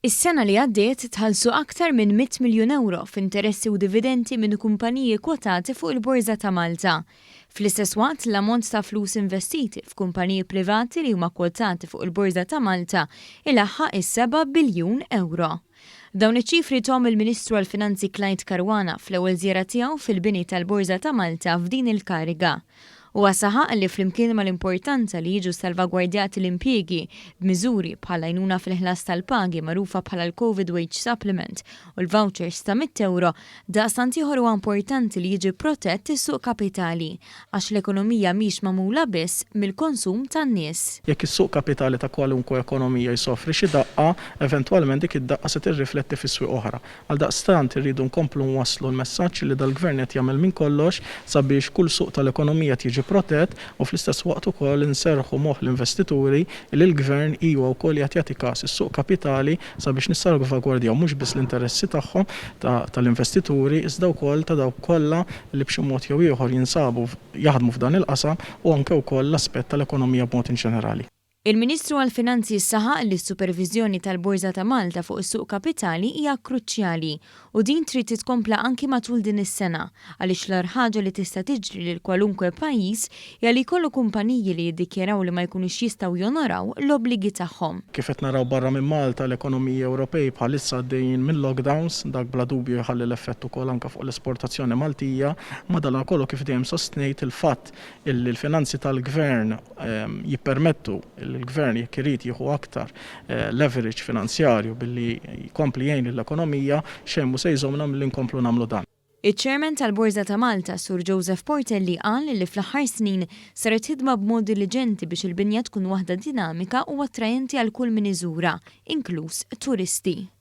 Is-sena li għaddiet tħallsu aktar minn 100 miljun euro f'interessi u dividendi minn kumpaniji kwotati fuq il-Borża ta' Malta. Fl-istess waqt l-ammont ta' flus investiti f'kumpaniji privati li huma kwotati fuq il-Borża ta' Malta ilaħħaq is-7 biljun euro. Dawn iċ-ċifri tom il-Ministru għall-Finanzi Clyde Caruana fl-ewwel żjara tiegħu fil-bini tal-Borża ta' Malta f'din il-kariga. Huwa saħaq li flimkien mal-importanza li jiġu salvagwardjati l-impjiegi b'miżuri bħala għajnuna fil-ħlas tal-pagi magħrufa bħala l-Covid Wage Supplement u l-vouchers ta' 100 euro daqstant ieħor huwa importanti li jiġi protett is-suq kapitali għax l-ekonomija mhix magħmula biss mill-konsum tan-nies. Jekk is-suq kapitali ta' kwalunkwe ekonomija jsofri xi daqqa, eventwalment dik id-daqqa se tirrifletti fis-swieq oħra. Għaldaqstant irridu nkomplu nwasslu l-messaġġ li dal-Gvern qed jagħmel minn kollox sabiex kull suq tal-ekonomija tiġi protett u fl-istess waqt ukoll inserħu moħħ l-investituri li l-Gvern huwa wkoll jagħti każ is-suq kapitali sabiex nissalvagwardjaw mhux biss l-interessi tagħhom tal-investituri iżda wkoll ta' dawk kollha li b'xi mod jew ieħor jinsabu jaħdmu f'dan il-qasam u anke wkoll l-aspett tal-ekonomija b'mod ġenerali. Il-Ministru għall-Finanzi saħaq li s-supervizjoni tal-Borża ta' Malta fuq is-suq kapitali hija kruċjali u din trid titkompla anki matul din is-sena għaliex l-ar ħaġa li tista' tiġri lil kwalunkwe pajjiż hija li jkollu kumpaniji li jiddikjaraw li ma jkunux jistgħu jonoraw l-obbligi tagħhom. Kif qed naraw barra minn Malta l-ekonomiji Ewropej bħalissa għaddejjin minn lockdowns dak bla dubju jħalli l-effett ukoll anke fuq l-esportazzjoni Maltija, madankollu kif dejjem sostnejt il-fatt illi l-finanzi tal-Gvern jippermettu il-Gvern jekk irid jieħu aktar leverage finanzjarju billi jkompli jgħin l-ekonomija xejn mhu se jżommna milli nkomplu nagħmlu dan. Iċ-Chairman tal-Borża ta' Malta, Sur Joseph Portelli, qal li fl-aħħar snin saret ħidma b'mod diligenti biex il-binja tkun waħda dinamika u attrajenti għal kull min iżura, inkluż turisti.